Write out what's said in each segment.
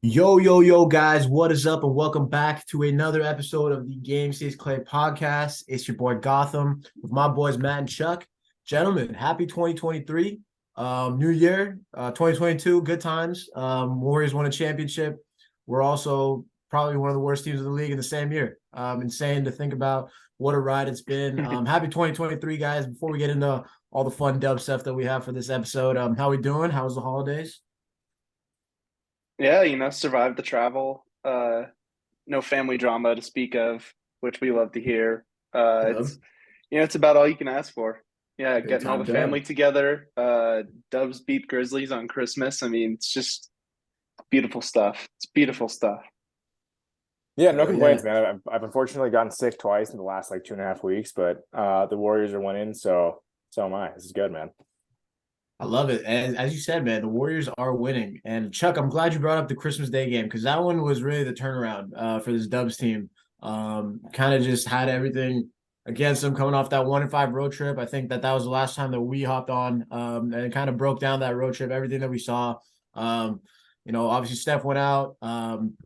Yo, guys, what is up? And welcome back to another episode of the Game Stays Clay podcast. It's your boy Gautam with my boys Matt and Chuck. Gentlemen, happy 2023. New year, 2022, good times. Warriors won a championship. We're also probably one of the worst teams in the league in the same year. Insane to think about what a ride it's been. Happy 2023, guys. Before we get into all the fun dub stuff that we have for this episode, how we doing? How's the holidays? Yeah, survived the travel. No family drama to speak of, which we love to hear. Dub, It's about all you can ask for. Yeah, big getting all time the dub. family together. Dubs beat Grizzlies on Christmas. I mean, it's just beautiful stuff. It's beautiful stuff. Yeah, no Hell yeah. complaints, man. I've unfortunately gotten sick twice in the last like 2.5 weeks, but the Warriors are winning, so am I. This is good, man. I love it. And as you said, man, the Warriors are winning. And Chuck, I'm glad you brought up the Christmas Day game because that one was really the turnaround for this Dubs team. Kind of just had everything against them coming off that 1-5 road trip. I think that was the last time that we hopped on, and it kind of broke down that road trip, everything that we saw. Um, obviously Steph went out.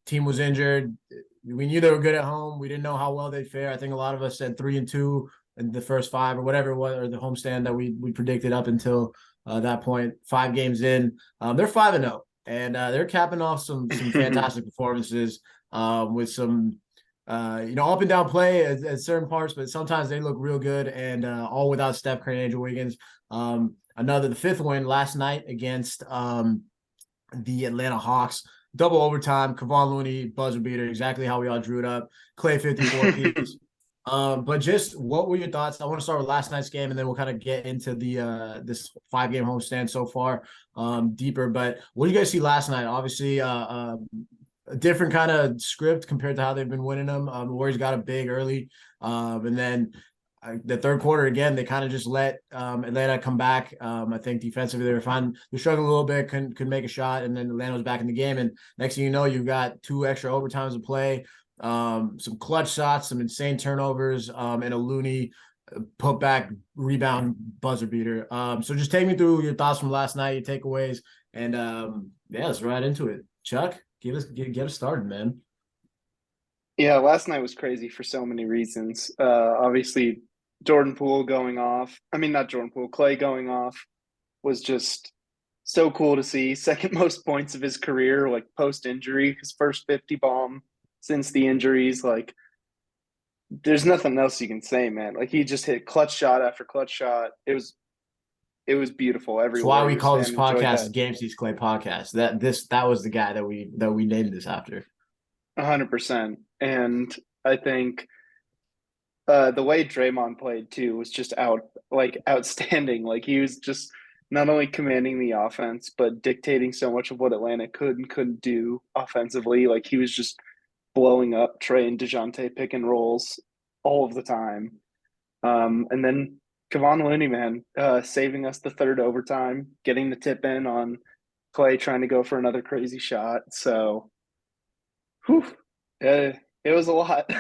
Team was injured. We knew they were good at home. We didn't know how well they'd fare. I think a lot of us said 3-2 in the first five or whatever it was, or the homestand that we predicted up until that point. 5 games in, they're 5-0, and they're capping off some fantastic performances with some up and down play at certain parts, but sometimes they look real good, and all without Steph Curry and Andrew Wiggins. The fifth win last night against the Atlanta Hawks. Double overtime, Kevon Looney, buzzer beater, exactly how we all drew it up. Klay 54 piece. But just what were your thoughts? I want to start with last night's game, and then we'll kind of get into the this 5 game homestand so far deeper. But what do you guys see last night? Obviously, a different kind of script compared to how they've been winning them. The Warriors got up big early, and then the third quarter again, they kind of just let Atlanta come back. I think defensively they were fine. They're struggling a little bit, couldn't make a shot, and then Atlanta was back in the game. And next thing you know, you've got 2 extra overtimes to play, some clutch shots, some insane turnovers, and a Looney put back rebound buzzer beater. So just take me through your thoughts from last night, your takeaways, and yeah, let's right into it. Chuck, get us started, man. Yeah, last night was crazy for so many reasons. Obviously, Jordan Poole going off. I mean, not Jordan Poole, Klay going off was just so cool to see. Second most points of his career, like post injury, his first 50 bomb since the injuries. Like, there's nothing else you can say, man. Like, he just hit clutch shot after clutch shot. It was beautiful. Every That's why we Warriors call this fan enjoyed podcast that Game Sees Clay podcast. That was the guy that we named this after. 100%. And I think the way Draymond played too was just outstanding. Like he was just not only commanding the offense, but dictating so much of what Atlanta could and couldn't do offensively. Like he was just blowing up Trey and DeJounte pick and rolls all of the time. And then Kevon Looney, man, saving us the third overtime, getting the tip in on Klay trying to go for another crazy shot. So, whew, it was a lot.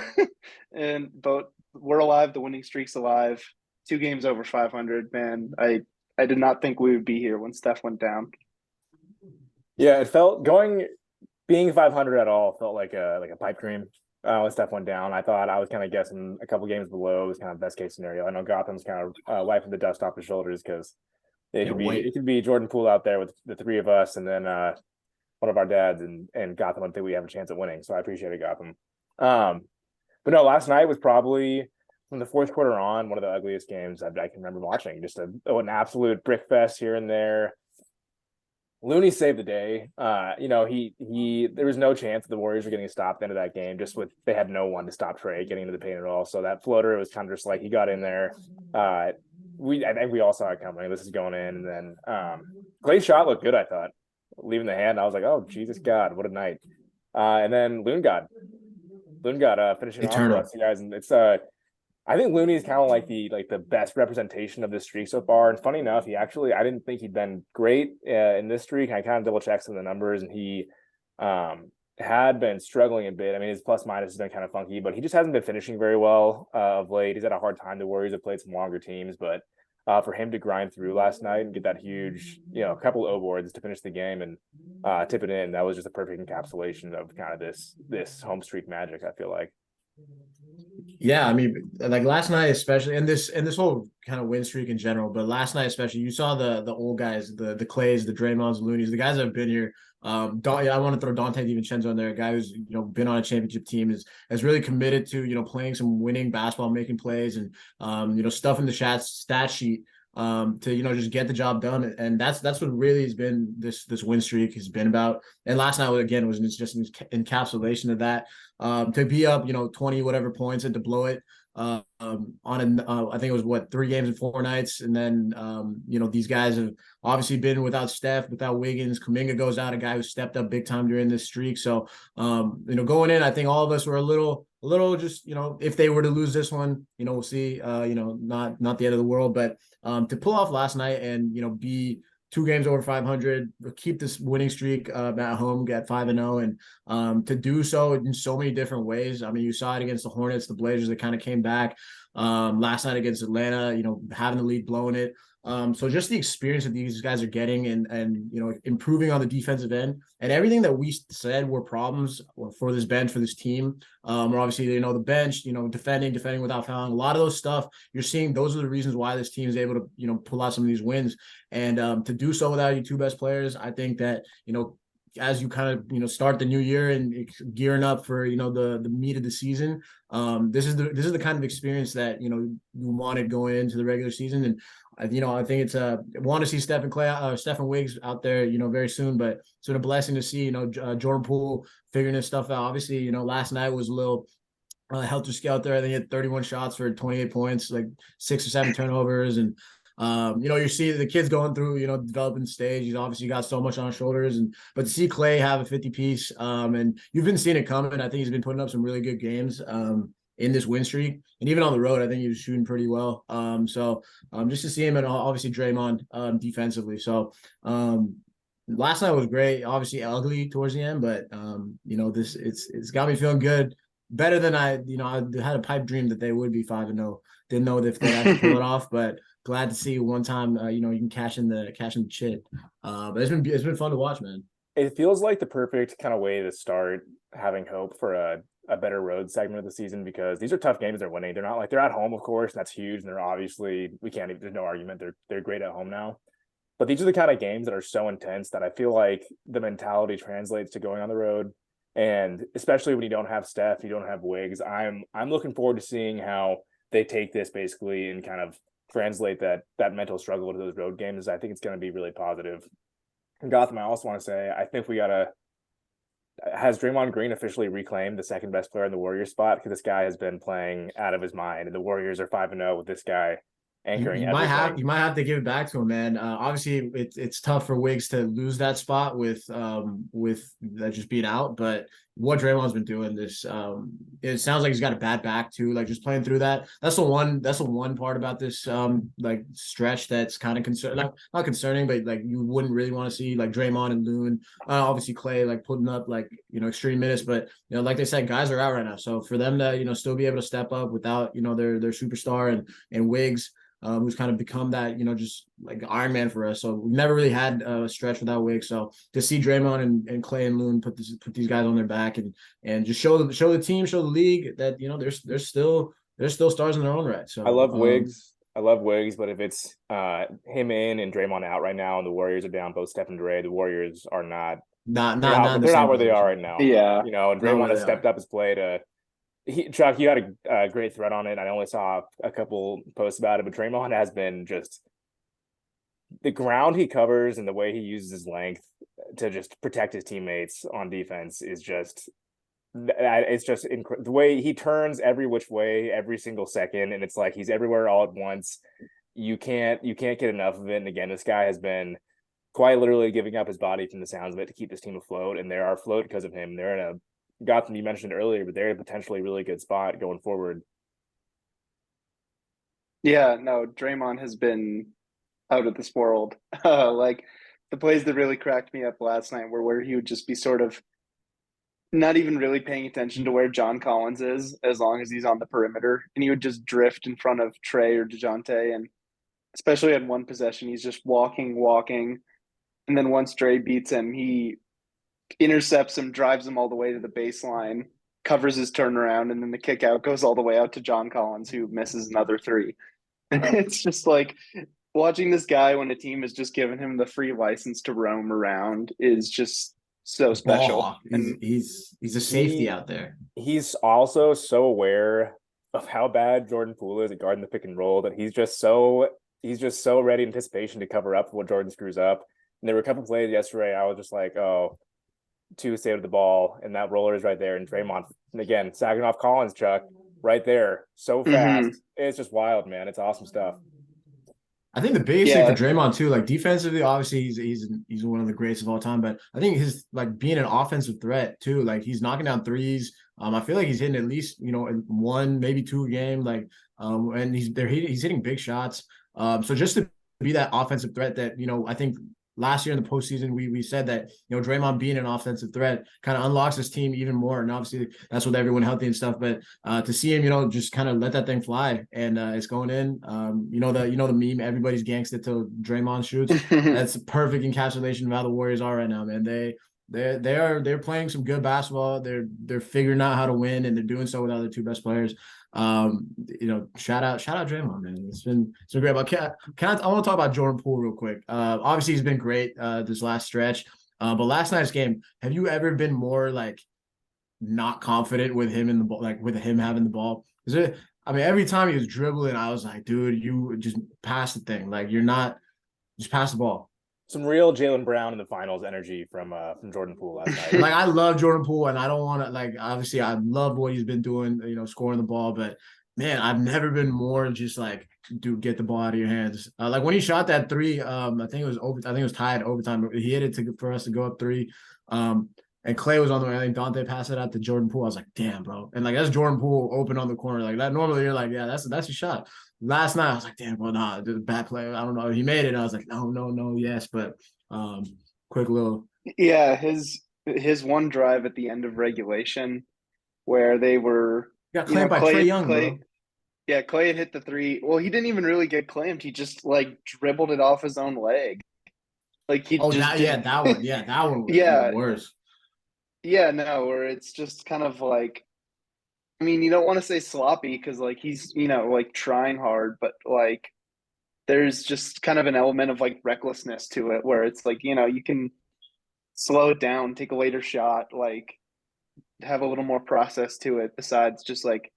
But we're alive. The winning streak's alive. 2 games over 500. Man, I did not think we would be here when Steph went down. Yeah, it felt going being 500 at all felt like a pipe dream. When Steph went down, I thought I was kind of guessing a couple games below was kind of best case scenario. I know Gotham's kind of wiping the dust off his shoulders because it Can't could be wait. it could be Jordan Poole out there with the three of us, and then one of our dads, and Gotham. I think we have a chance at winning. So I appreciate it, Gotham. Um, but no, last night was probably from the fourth quarter on one of the ugliest games I can remember watching. Just an absolute brick fest here and there. Looney saved the day. He there was no chance that the Warriors were getting stopped into that game. Just with they had no one to stop Trey getting into the paint at all. So that floater was kind of just like he got in there. I think we all saw it coming. This is going in, and then Clay's shot looked good. I thought leaving the hand, I was like, oh Jesus God, what a night. And then Loon got finishing off for Eternal. us, you guys, and it's I think Looney is kind of like the best representation of this streak so far. And funny enough, I didn't think he'd been great in this streak. I kind of double checked some of the numbers, and he had been struggling a bit. I mean, his plus minus has been kind of funky, but he just hasn't been finishing very well of late. He's had a hard time. The Warriors have played some longer teams, but for him to grind through last night and get that huge, a couple of O boards to finish the game and tip it in. That was just a perfect encapsulation of kind of this home streak magic, I feel like. Yeah, I mean, like last night especially, and this whole kind of win streak in general, but last night especially, you saw the old guys, the Clays, the Draymonds, Loonies, the guys that have been here. I want to throw Dante DiVincenzo in there, a guy who's been on a championship team, has really committed to playing some winning basketball, making plays, and stuff in the stat sheet to just get the job done, and that's what really has been this win streak has been about. And last night again was just an encapsulation of that. To be up 20 whatever points and to blow it I think it was 3 games in 4 nights, and then these guys have obviously been without Steph, without Wiggins. Kuminga goes out, a guy who stepped up big time during this streak. So going in, I think all of us were a little just if they were to lose this one, we'll see. Not the end of the world, but to pull off last night and be 2 games over 500, keep this winning streak at home, get 5-0, and to do so in so many different ways. I mean, you saw it against the Hornets, the Blazers that kind of came back last night against Atlanta, having the lead, blowing it. So just the experience that these guys are getting and improving on the defensive end and everything that we said were problems for this bench, for this team. Or obviously, the bench, defending without fouling, a lot of those stuff you're seeing. Those are the reasons why this team is able to, pull out some of these wins, and to do so without your 2 best players. I think that, as you kind of start the new year and gearing up for the meat of the season, this is the kind of experience that you wanted going into the regular season. And I think it's want to see Steph and Klay, Steph and Wiggs out there very soon, but it's been a blessing to see Jordan Poole figuring this stuff out. Obviously, last night was a little helter skelter. I think he had 31 shots for 28 points, like 6 or 7 turnovers, and you see the kids going through, developing stage. He's obviously got so much on his shoulders, but to see Klay have a 50 piece, and you've been seeing it coming. I think he's been putting up some really good games in this win streak, and even on the road, I think he was shooting pretty well. So just to see him, and obviously Draymond defensively. So last night was great. Obviously ugly towards the end, but it's got me feeling good. Better than I had a pipe dream that they would be 5-0. Didn't know if they'd actually pull it off, but glad to see one time you can cash in the chit. But it's been fun to watch, man. It feels like the perfect kind of way to start having hope for a better road segment of the season, because these are tough games they're winning. They're not like they're at home, of course, and that's huge. And they're obviously there's no argument. They're great at home now. But these are the kind of games that are so intense that I feel like the mentality translates to going on the road. And especially when you don't have Steph, you don't have Wiggs. I'm looking forward to seeing how they take this basically and kind of translate that mental struggle to those road games. I think it's going to be really positive. And Gautam, I also want to say, I think has Draymond Green officially reclaimed the second best player in the Warriors spot? Because this guy has been playing out of his mind, and the Warriors are 5-0 with this guy anchoring you everything. might have to give it back to him, man. Obviously, it's tough for Wiggs to lose that spot with that just being out. But what Draymond's been doing this, it sounds like he's got a bad back too. Like just playing through that. That's the one part about this like stretch that's kind of concerning. Not concerning, but like you wouldn't really want to see like Draymond and Loon, obviously Klay like putting up like extreme minutes. But like they said, guys are out right now. So for them to still be able to step up without their superstar and Wiggs. Who's kind of become that, just like Iron Man for us. So we've never really had a stretch without Wiggs. So to see Draymond and Klay and Loon put these guys on their back and just show the team, show the league that there's still stars in their own right. So I love Wiggs. But if it's him in and Draymond out right now, and the Warriors are down both Steph and Dray, the Warriors are not not they're not where they are right now. Yeah, and Draymond has stepped up his play to. Chuck, you had a great thread on it. I only saw a couple posts about it, but Draymond has been just the ground he covers and the way he uses his length to just protect his teammates on defense is just the way he turns every which way every single second, and it's like he's everywhere all at once. You can't get enough of it. And again, this guy has been quite literally giving up his body from the sounds of it to keep this team afloat, and they are afloat because of him. They're in a Gautam, you mentioned earlier, but they're in a potentially really good spot going forward. Yeah, no, Draymond has been out of this world. Like the plays that really cracked me up last night were where he would just be sort of not even really paying attention to where John Collins is as long as he's on the perimeter, and he would just drift in front of Trey or DeJounte, and especially on one possession, he's just walking, and then once Dray beats him, he intercepts him, drives him all the way to the baseline, covers his turnaround, and then the kick out goes all the way out to John Collins, who misses another three. And it's just like watching this guy when a team has just given him the free license to roam around is just so special. And He's a safety out there. He's also so aware of how bad Jordan Poole is at guarding the pick and roll that he's just so ready in anticipation to cover up what Jordan screws up. And there were a couple plays yesterday I was just like, oh, two stay with the ball, and that roller is right there. And Draymond, and again, sagging off Collins, Chuck, right there, so fast. It's just wild, man. It's awesome stuff. I think the biggest thing for Draymond too, like defensively, obviously he's one of the greats of all time, but I think his like being an offensive threat too, like he's knocking down threes. I feel like he's hitting at least one, maybe two a game, like and he's hitting big shots. So just to be that offensive threat that I think last year in the postseason, we said that Draymond being an offensive threat kind of unlocks his team even more, and obviously that's with everyone healthy and stuff. But to see him, just kind of let that thing fly, and it's going in. The meme, everybody's gangsta till Draymond shoots. That's a perfect encapsulation of how the Warriors are right now, man. They're playing some good basketball. They're figuring out how to win, and they're doing so without their two best players. Shout out Draymond, man. It's been great. But I want to talk about Jordan Poole real quick. Obviously he's been great this last stretch. But last night's game, have you ever been more like not confident with him in the ball, like with him having the ball? Every time he was dribbling, I was like, dude, you just pass the thing. Like just pass the ball. Some real Jaylen Brown in the finals energy from Jordan Poole last night. Like I love Jordan Poole, and I don't want to obviously I love what he's been doing, scoring the ball, but man, I've never been more just like, dude, get the ball out of your hands. Like when he shot that three, I think it was tied overtime. He hit it for us to go up three. And Klay was on the way. I think Dante passed it out to Jordan Poole. I was like, damn, bro. And like that's Jordan Poole open on the corner. Like that normally you're like, yeah, that's a shot. Last night I was like, damn, bro, nah, the bad play. I don't know. He made it. And I was like, no, yes, but quick little. Yeah, his one drive at the end of regulation where they were claimed by Trae Young, bro. Yeah, Klay had hit the three. Well, he didn't even really get claimed. He just like dribbled it off his own leg. Like he that one. Yeah, that one was even worse. Yeah, no, where it's just kind of like, you don't want to say sloppy because like he's, like trying hard, but like there's just kind of an element of like recklessness to it where it's like, you can slow it down, take a later shot, like have a little more process to it besides just like,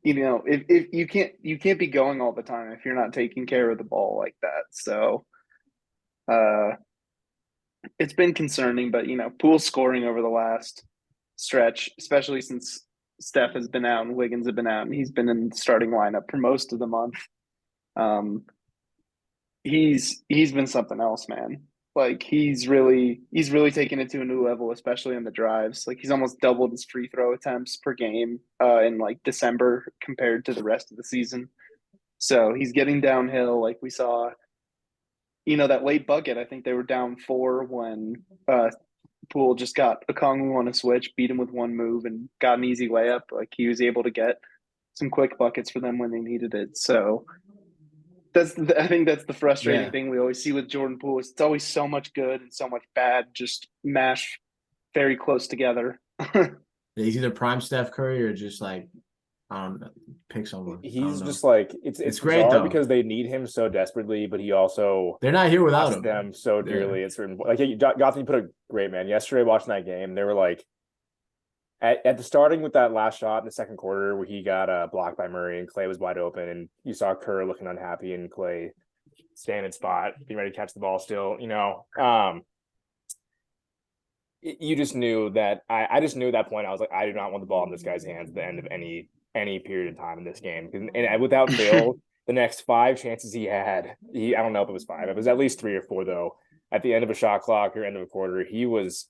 if you can't be going all the time if you're not taking care of the ball like that. So it's been concerning, but Poole's scoring over the last stretch, especially since Steph has been out and Wiggins have been out, and he's been in the starting lineup for most of the month. He's been something else, man. Like he's really taken it to a new level, especially in the drives. Like he's almost doubled his free throw attempts per game in like December compared to the rest of the season. So he's getting downhill. Like we saw, that late bucket. I think they were down 4 when Poole just got Okongwu on a switch, beat him with one move, and got an easy layup. Like he was able to get some quick buckets for them when they needed it. So I think that's the frustrating thing we always see with Jordan Poole. It's always so much good and so much bad just mashed very close together. He's either prime Steph Curry or just like, I don't know, pick someone. He's just like it's great though because they need him so desperately, but he also they're not here without him. Them so dearly. Yeah. It's certain like Gautam put a great man yesterday watching that game. They were like at the starting with that last shot in the second quarter where he got blocked by Murray and Klay was wide open, and you saw Kerr looking unhappy and Klay standing spot, being ready to catch the ball still. You just knew that I just knew at that point I was like, I do not want the ball in this guy's hands at the end of any period of time in this game. And without fail, the next 5 chances he had, I don't know if it was 5, it was at least 3 or 4 though. At the end of a shot clock or end of a quarter, he was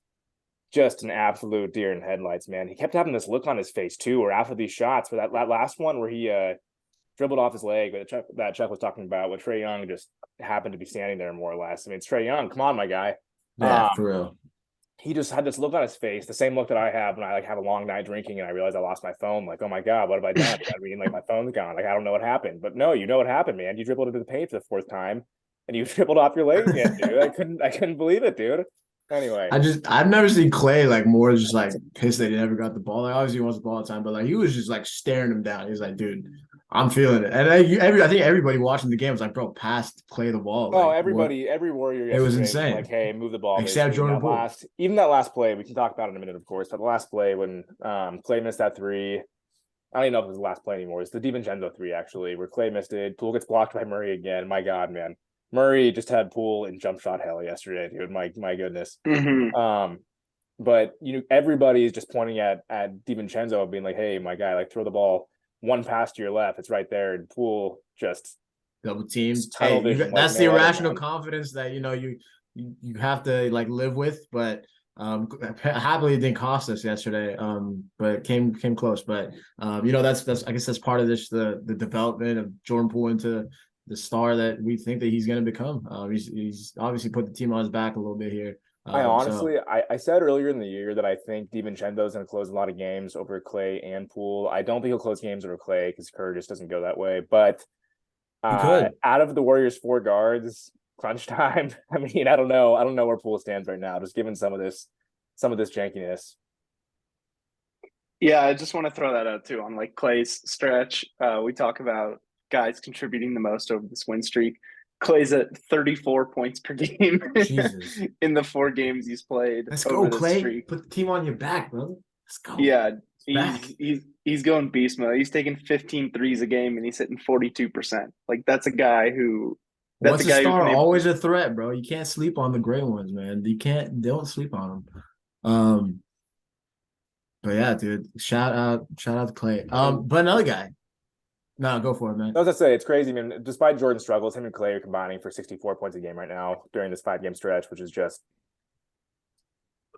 just an absolute deer in headlights, man. He kept having this look on his face too, or after these shots, for that last one where he dribbled off his leg, that Chuck was talking about, where Trae Young just happened to be standing there more or less. It's Trae Young. Come on, my guy. Yeah, for real. he just had this look on his face, the same look that I have when I like have a long night drinking and I realize I lost my phone. Like, oh my God, what have I done? I mean, like my phone's gone. Like, I don't know what happened. But no, you know what happened, man. You dribbled into the paint for the fourth time and you dribbled off your leg again, dude. I couldn't believe it, dude. Anyway. I've never seen Klay like more just like pissed that he never got the ball. Like obviously he wants the ball all the time, but like he was just like staring him down. He was like, dude, I'm feeling it. And I think everybody watching the game was like, bro, pass Klay the ball. Oh, Like what? every Warrior It was yesterday was insane. like, hey, move the ball. Except Basically. Jordan Poole. Even that last play, we can talk about it in a minute, of course, but the last play when Klay missed that three, I don't even know if it was the last play anymore. It's the DiVincenzo three, actually, where Klay missed it. Poole gets blocked by Murray again. My God, man. Murray just had Poole in jump shot hell yesterday, dude. My goodness. But everybody is just pointing at DiVincenzo being like, hey, my guy, like throw the ball one pass to your left. It's right there. And Poole just double team. Tunnel vision like That's the no other, irrational man. confidence that you have to like live with. But happily it didn't cost us yesterday. But came close. But that's I guess that's part of this the development of Jordan Poole into the star that we think that he's going to become. He's obviously put the team on his back a little bit here. I said earlier in the year that I think DiVincenzo is going to close a lot of games over Klay and Poole. I don't think he'll close games over Klay because Kerr just doesn't go that way. But out of the Warriors' four guards, crunch time. I mean, I don't know where Poole stands right now, just given some of this jankiness. Yeah, I just want to throw that out too on like Klay's stretch. We talk about guys contributing the most over this win streak. Klay's at 34 points per game in the 4 games he's played. Let's go, Klay. Streak. Put the team on your back, brother. Let's go. Yeah, he's going beast mode. He's taking 15 threes a game and he's hitting 42%. Like that's a guy who once a star, always a threat, bro. You can't sleep on the gray ones, man. Don't sleep on them. But yeah, dude. Shout out to Klay. But another guy. No, go for it, man. I was gonna say it's crazy, man. Despite Jordan's struggles, him and Klay are combining for 64 points a game right now during this 5-game stretch, which is just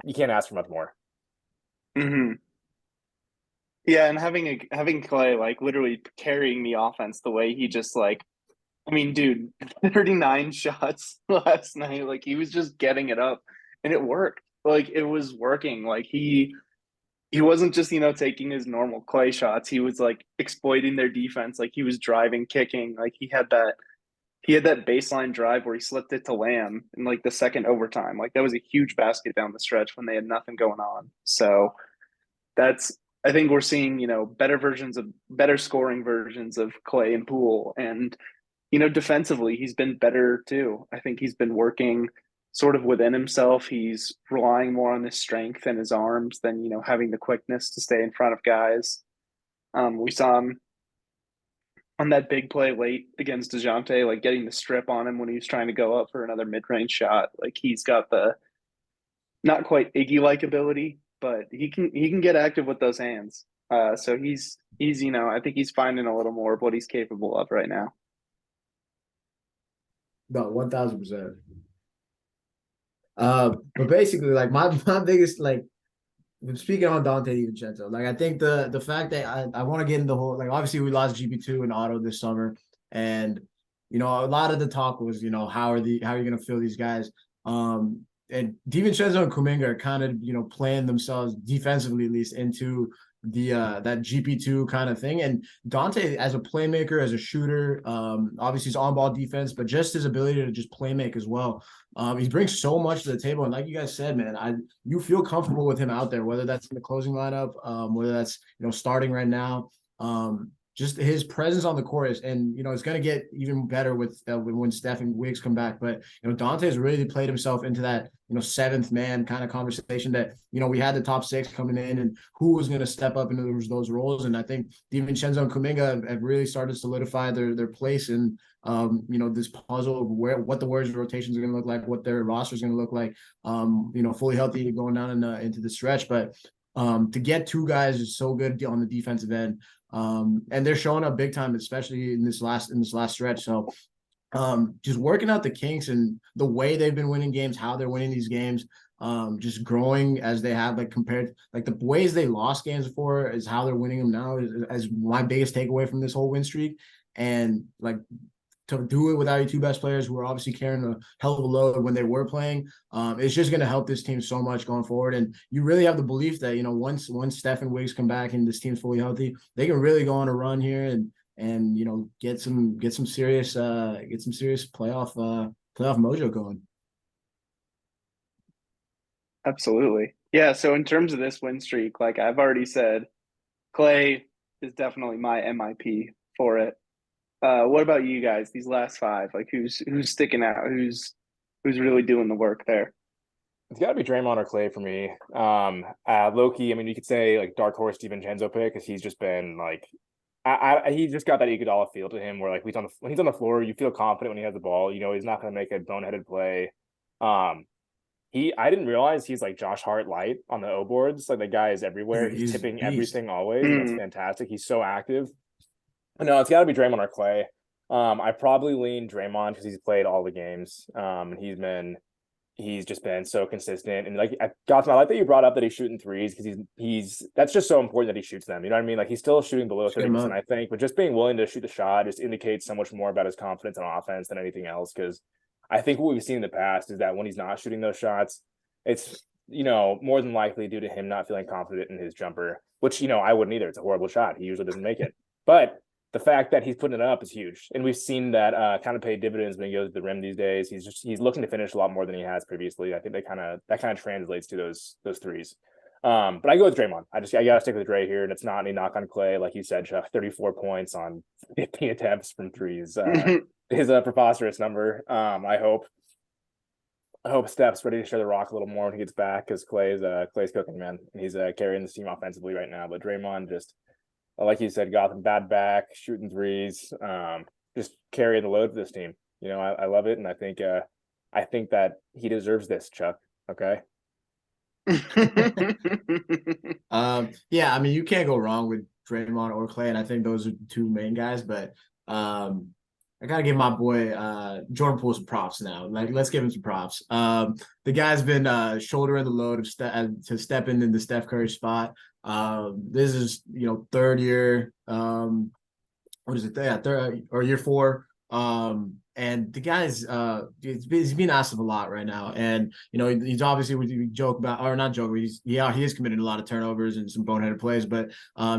you can't ask for much more. Yeah, and having Klay like literally carrying the offense the way he just like, I mean, dude, 39 shots last night. Like he was just getting it up, and it worked. Like it was working. Like he wasn't just, taking his normal Klay shots. He was like exploiting their defense. Like he was driving, kicking. Like he had that baseline drive where he slipped it to Lamb in like the second overtime. Like that was a huge basket down the stretch when they had nothing going on. So I think we're seeing, better scoring versions of Klay and Poole. And, defensively, he's been better too. I think he's been working sort of within himself. He's relying more on his strength and his arms than, having the quickness to stay in front of guys. We saw him on that big play late against DeJounte, like getting the strip on him when he was trying to go up for another mid-range shot. Like he's got the not quite Iggy-like ability, but he can get active with those hands. So he's I think he's finding a little more of what he's capable of right now. No, 1,000%. But basically, like my biggest speaking on Dante DiVincenzo, like I think the fact that I want to get into the whole obviously we lost GP2 and Otto this summer, and a lot of the talk was how are you gonna fill these guys, and DiVincenzo and Kuminga are kind of playing themselves defensively at least into the that GP2 kind of thing. And Dante as a playmaker, as a shooter, obviously he's on ball defense, but just his ability to just play make as well. He brings so much to the table, and like you guys said, man, you feel comfortable with him out there, whether that's in the closing lineup, whether that's starting right now. Just his presence on the court is, and it's going to get even better with when Steph and Wiggs come back. But Dante has really played himself into that seventh man kind of conversation that we had the top 6 coming in, and who was going to step up into those roles. And I think DiVincenzo and Kuminga have really started to solidify their place in this puzzle of what the Warriors rotations are going to look like, what their roster is going to look like. Fully healthy going down into the stretch, but to get 2 guys is so good on the defensive end. And they're showing up big time, especially in this last stretch. So just working out the kinks and the way they've been winning games, how they're winning these games, just growing as they have, compared, the ways they lost games before is how they're winning them now is my biggest takeaway from this whole win streak. And to do it without your two best players who are obviously carrying a hell of a load when they were playing. It's just going to help this team so much going forward. And you really have the belief that, once Steph and Wiggs come back and this team's fully healthy, they can really go on a run here and get some serious playoff mojo going. Absolutely. Yeah, so in terms of this win streak, like I've already said, Klay is definitely my MIP for it. What about you guys? These last five, like who's sticking out? Who's really doing the work there? It's got to be Draymond or Klay for me. Loki, I mean, you could say like dark horse DiVincenzo pick because he's just been like, he just got that Iguodala feel to him where like when he's on the floor, you feel confident when he has the ball. He's not going to make a boneheaded play. I didn't realize he's like Josh Hart light on the O boards. Like the guy is everywhere. He's tipping everything always. And that's fantastic. He's so active. No, it's got to be Draymond or Klay. I probably lean Draymond because he's played all the games. And he's just been so consistent. And like Gautam, I like that you brought up that he's shooting threes because he's that's just so important that he shoots them. You know what I mean? Like he's still shooting below 30%, I think, but just being willing to shoot the shot just indicates so much more about his confidence on offense than anything else. Because I think what we've seen in the past is that when he's not shooting those shots, it's more than likely due to him not feeling confident in his jumper, which I wouldn't either. It's a horrible shot. He usually doesn't make it. But the fact that he's putting it up is huge. And we've seen that kind of pay dividends when he goes to the rim these days. He's looking to finish a lot more than he has previously. I think that kind of translates to those threes. But I go with Draymond. I gotta stick with Dray here, and it's not any knock on Klay, like you said, Chuck. 34 points on 15 attempts from threes is a preposterous number. I hope Steph's ready to share the rock a little more when he gets back because Klay's cooking, man, and he's carrying this team offensively right now. But Draymond just, like you said, Gautam, bad back, shooting threes, just carrying the load for this team. I love it, and I think that he deserves this, Chuck. Okay. Yeah, I mean, you can't go wrong with Draymond or Klay, and I think those are the two main guys. But I gotta give my boy Jordan Poole some props now. Like, let's give him some props. The guy's been shouldering the load to step into the Steph Curry spot. This is third year. What is it? Yeah, third or year four. And the guy's he's being asked of a lot right now, and he's obviously we joke about or not joke. He is committing a lot of turnovers and some boneheaded plays, but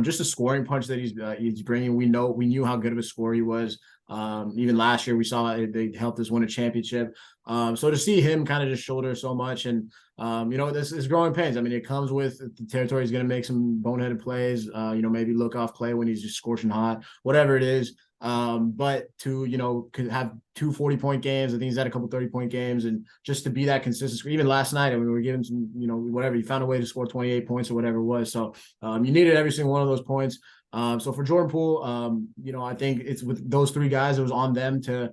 just a scoring punch that he's bringing. We knew how good of a scorer he was. Even last year we saw they helped us win a championship. So to see him kind of just shoulder so much and this is growing pains. I mean, it comes with the territory. He's going to make some boneheaded plays. Maybe look off play when he's just scorching hot, whatever it is. But to have two 40-point games, I think he's had a couple 30-point games, and just to be that consistent. Even last night, I mean, we were giving some, whatever, he found a way to score 28 points or whatever it was. So you needed every single one of those points. So for Jordan Poole, I think it's with those three guys, it was on them to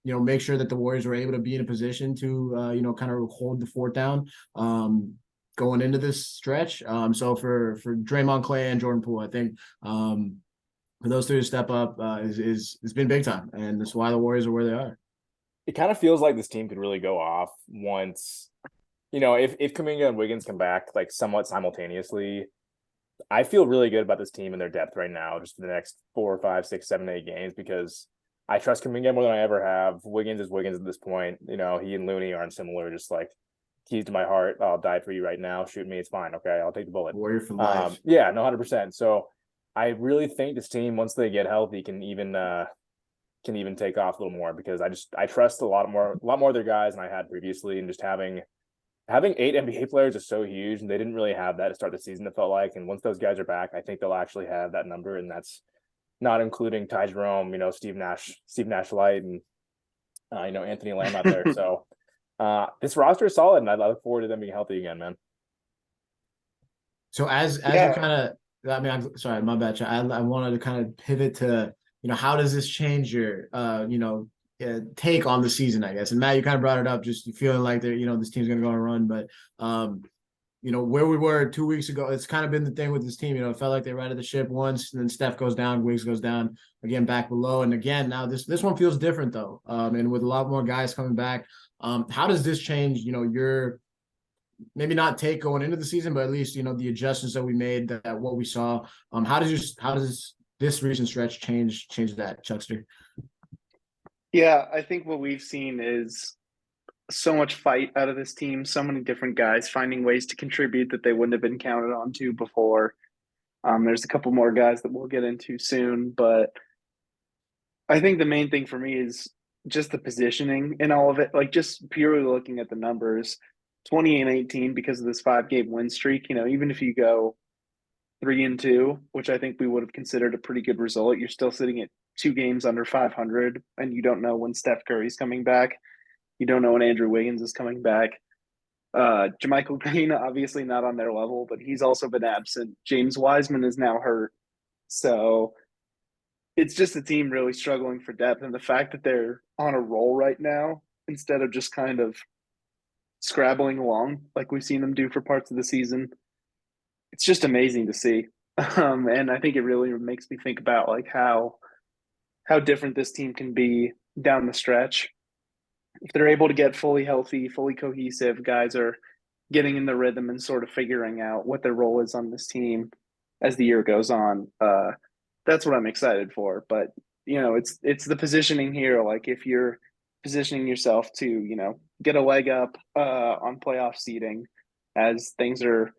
make sure that the Warriors were able to be in a position to kind of hold the fort down going into this stretch. So for Draymond, Klay, and Jordan Poole, I think for those three to step up it's been big time, and that's why the Warriors are where they are. It kind of feels like this team could really go off once, if Kuminga and Wiggins come back like somewhat simultaneously. I feel really good about this team and their depth right now, just for the next 4, 5, 6, 7, 8 games, because I trust Kuminga more than I ever have. Wiggins is Wiggins at this point. He and Looney aren't similar, just like keys to my heart. I'll die for you right now. Shoot me. It's fine. Okay. I'll take the bullet. Warrior for life. Yeah, no, 100%. So I really think this team, once they get healthy, can even take off a little more, because I trust a lot more of their guys than I had previously, and just having 8 NBA players is so huge, and they didn't really have that to start the season, it felt like. And once those guys are back, I think they'll actually have that number, and that's not including Ty Jerome, Steve Nash Light, and Anthony Lamb out there. So this roster is solid, and I look forward to them being healthy again, man. So as you kind of, I mean, I'm sorry, my bad. I wanted to kind of pivot to, how does this change your, take on the season, I guess. And Matt, you kind of brought it up, just feeling like they're, this team's going to go on a run. But, where we were 2 weeks ago, it's kind of been the thing with this team. It felt like they righted the ship once, and then Steph goes down, Wiggs goes down, again back below. And again, now this one feels different though. And with a lot more guys coming back, how does this change, your maybe not take going into the season, but at least, the adjustments that we made, that what we saw, how does this recent stretch change that, Chuckster? Yeah, I think what we've seen is so much fight out of this team, so many different guys finding ways to contribute that they wouldn't have been counted on to before. There's a couple more guys that we'll get into soon, but I think the main thing for me is just the positioning in all of it. Like just purely looking at the numbers, 20 and 18 because of this 5 game win streak. Even if you go 3-2, which I think we would have considered a pretty good result, you're still sitting at 2 games under 500, and you don't know when Steph Curry's coming back. You don't know when Andrew Wiggins is coming back. Jermichael Green, obviously not on their level, but he's also been absent. James Wiseman is now hurt. So it's just a team really struggling for depth. And the fact that they're on a roll right now, instead of just kind of scrabbling along like we've seen them do for parts of the season, it's just amazing to see. And I think it really makes me think about like how different this team can be down the stretch. If they're able to get fully healthy, fully cohesive, guys are getting in the rhythm and sort of figuring out what their role is on this team as the year goes on. That's what I'm excited for. But it's the positioning here. Like if you're positioning yourself to get a leg up on playoff seeding as things are.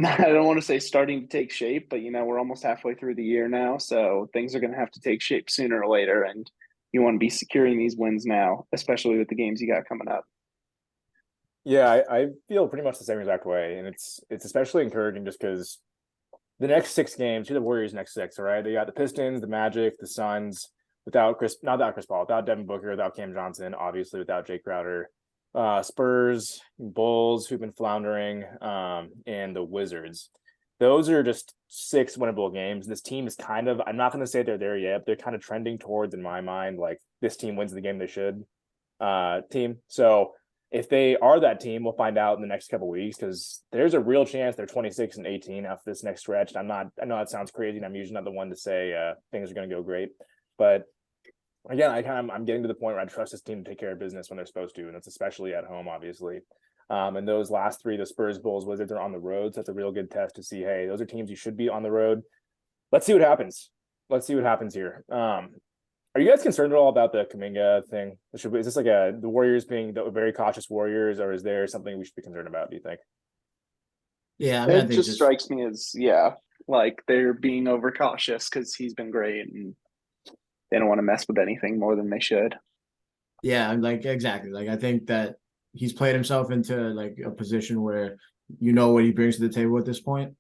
I don't want to say starting to take shape, but we're almost halfway through the year now, so things are going to have to take shape sooner or later, and you want to be securing these wins now, especially with the games you got coming up. Yeah, I feel pretty much the same exact way, and it's especially encouraging just because the next 6 games, who the Warriors' next 6, all right? They got the Pistons, the Magic, the Suns, not without Chris Paul, without Devin Booker, without Cam Johnson, obviously without Jake Crowder, Spurs, Bulls, who've been floundering, and the Wizards. Those are just 6 winnable games. This team is kind of, I'm not going to say they're there yet, but they're kind of trending towards, in my mind, like this team wins the game they should team. So if they are that team, we'll find out in the next couple of weeks because there's a real chance they're 26 and 18 after this next stretch. I know that sounds crazy, and I'm usually not the one to say things are going to go great, but again, I'm getting to the point where I trust this team to take care of business when they're supposed to, and it's especially at home, obviously. And those last 3, the Spurs, Bulls, Wizards, are on the road, so that's a real good test to see. Hey, those are teams you should be on the road. Let's see what happens. Let's see what happens here. Are you guys concerned at all about the Kuminga thing? Is this like the Warriors being the very cautious Warriors, or is there something we should be concerned about, do you think? Yeah, I mean, I It think just just strikes me as like they're being overcautious because he's been great and they don't want to mess with anything more than they should. yeah, like exactly. Like I think that he's played himself into like a position where you know what he brings to the table at this point.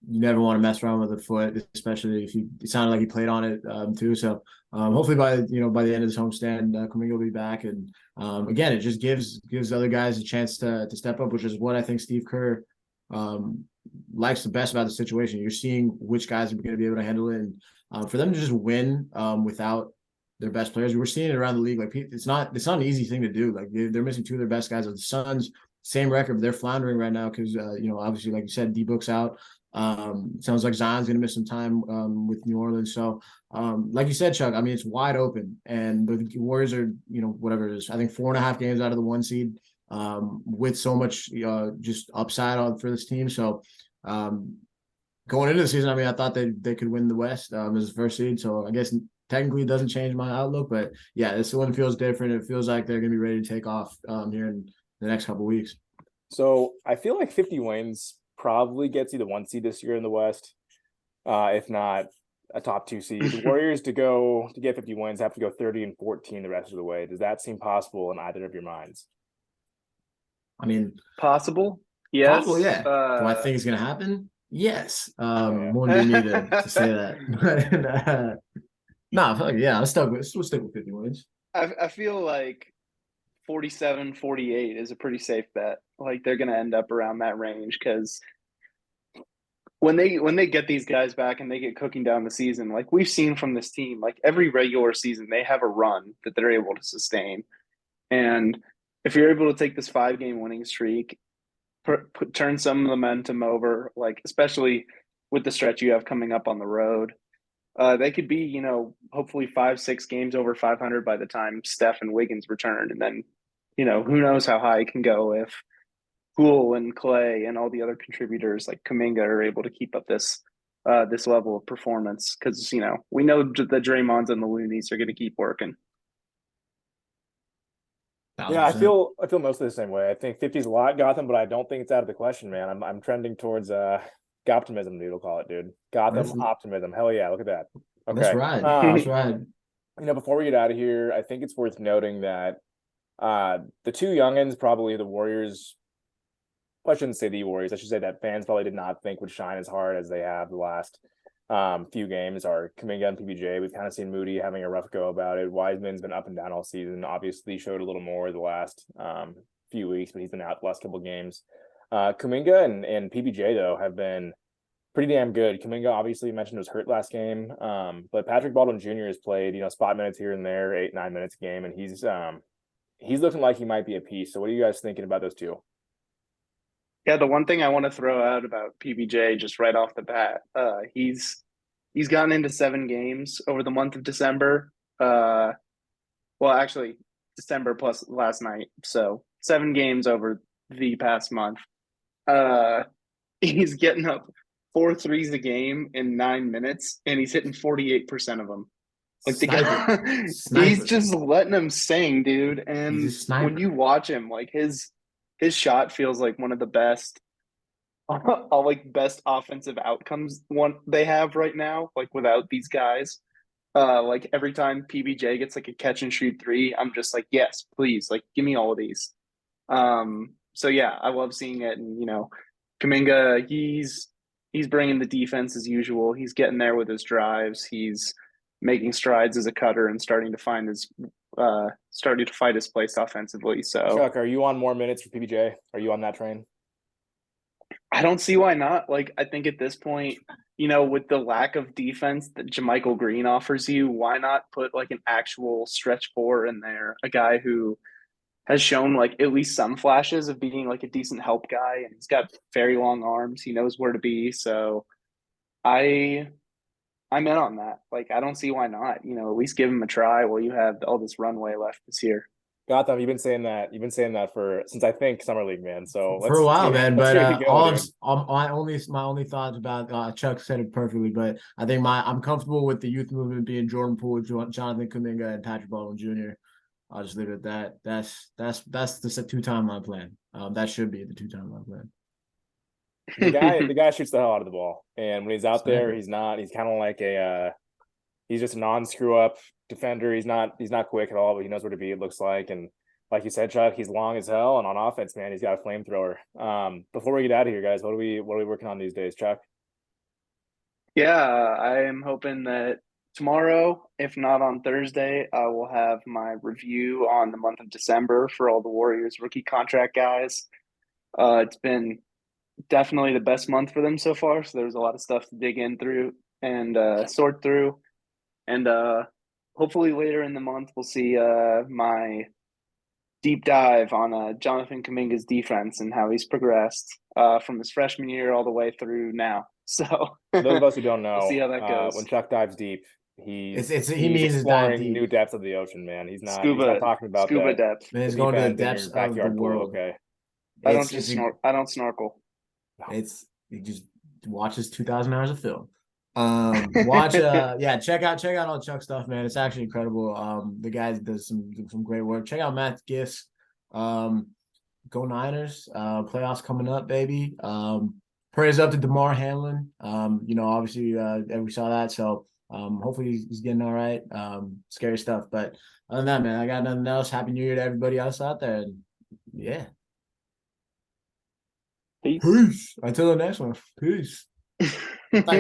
You never want to mess around with the foot, especially if it sounded like he played on it too. So hopefully by the end of this homestand, Kuminga will be back, and again, it just gives other guys a chance to step up, which is what I think Steve Kerr um, likes the best about the situation. You're seeing which guys are going to be able to handle it, and for them to just win without their best players, we're seeing it around the league. Like it's not an easy thing to do. Like they're missing 2 of their best guys. The Suns, same record, but they're floundering right now because obviously, like you said, D-Book's out. Sounds like Zion's going to miss some time with New Orleans. So, like you said, Chuck, I mean, it's wide open, and the Warriors are, whatever it is, I think 4.5 games out of the 1 seed, with so much just upside for this team. So, going into the season, I mean, I thought they could win the West as the first seed. So, I guess technically it doesn't change my outlook, but yeah, this one feels different. It feels like they're going to be ready to take off here in the next couple of weeks. So I feel like 50 wins probably gets you the 1 seed this year in the West, if not a top 2 seed. The Warriors to get 50 wins have to go 30 and 14 the rest of the way. Does that seem possible in either of your minds? I mean, Possible, possible, yes. yeah. Do I think it's going to happen? Yes. Yeah. Wouldn't be me to say that. But no, I feel like, yeah, we'll stick with 50 wins. I feel like 47, 48 is a pretty safe bet. Like they're going to end up around that range because when they get these guys back and they get cooking down the season, like we've seen from this team, like every regular season they have a run that they're able to sustain. And if you're able to take this 5 game winning streak, turn some momentum over, like especially with the stretch you have coming up on the road, they could be, hopefully 5, 6 games over 500 by the time Steph and Wiggins return, and then, who knows how high it can go if Poole and Klay and all the other contributors like Kuminga are able to keep up this this level of performance because we know the Draymonds and the Loonies are going to keep working. Yeah, 1,000%. I feel mostly the same way. I think 50 is a lot, Gotham, but I don't think it's out of the question, man. I'm trending towards Goptimism, dude. We'll call it, dude. Gotham optimism. Hell yeah, look at that. That's Okay. right. That's right. Before we get out of here, I think it's worth noting that the two youngins, probably the Warriors. Well, I shouldn't say the Warriors. I should say that fans probably did not think would shine as hard as they have the last few games are Kuminga and PBJ. We've kind of seen Moody having a rough go about it. Wiseman's been up and down all season. Obviously showed a little more the last few weeks, but he's been out the last couple of games. Kuminga and PBJ, though, have been pretty damn good. Kuminga, obviously, you mentioned was hurt last game, but Patrick Baldwin Jr. has played, spot minutes here and there, 8-9 minutes a game, and he's looking like he might be a piece. So what are you guys thinking about those two? Yeah, the one thing I want to throw out about PBJ just right off the bat, he's gotten into 7 games over the month of December. Well, actually, December plus last night, so 7 games over the past month. He's getting up 4 threes a game in 9 minutes, and he's hitting 48% of them. Like the guy, he's just letting them sing, dude. And when you watch him, like his shot feels like one of the best, best offensive outcomes they have right now. Like without these guys, like every time PBJ gets like a catch and shoot 3, I'm just like, yes, please, like give me all of these. So yeah, I love seeing it, and Kuminga, he's bringing the defense as usual. He's getting there with his drives. He's making strides as a cutter and starting to fight his place offensively. So Chuck, are you on more minutes for PBJ? Are you on that train? I don't see why not. Like, I think at this point, with the lack of defense that JaMychal Green offers you, why not put like an actual stretch 4 in there? A guy who has shown like at least some flashes of being like a decent help guy, and he's got very long arms. He knows where to be. So I'm in on that. Like, I don't see why not. At least give him a try while you have all this runway left this year. Gotham, you've been saying that for since I think Summer League, man. So for a while, man. But my only thoughts about Chuck said it perfectly. But I think I'm comfortable with the youth movement being Jordan Poole, Jonathan Kuminga, and Patrick Baldwin Jr. I'll just leave it at that. That's the 2-timeline plan. That should be the 2-timeline plan. The guy shoots the hell out of the ball, and when he's out there, he's kind of like he's just a non-screw up defender. He's not quick at all, but he knows where to be, it looks like. And like you said, Chuck, he's long as hell, and on offense, man, he's got a flamethrower. Before we get out of here, guys, what are we working on these days, Chuck? Yeah, I am hoping that tomorrow, if not on Thursday, I will have my review on the month of December for all the Warriors rookie contract guys. It's been definitely the best month for them so far, so there's a lot of stuff to dig in through and sort through. And hopefully later in the month, we'll see my deep dive on Jonathan Kuminga's defense and how he's progressed from his freshman year all the way through now. So for those of us who don't know, we'll see how that goes. When Chuck dives deep, he's exploring new depths of the ocean, man. He's not talking about scuba depth. Man, he's going to the depths of the world. Okay, I don't snorkel. He just watches 2,000 hours of film. Check out all Chuck stuff, man. It's actually incredible. The guy does some great work. Check out Matt's gifts. Go Niners. Playoffs coming up, baby. Prayers up to DeMar Hamlin. Obviously we saw that, so hopefully he's getting all right. Scary stuff, but other than that, man, I got nothing else. Happy New Year to everybody else out there, and yeah. Peace. Until the next one. Peace.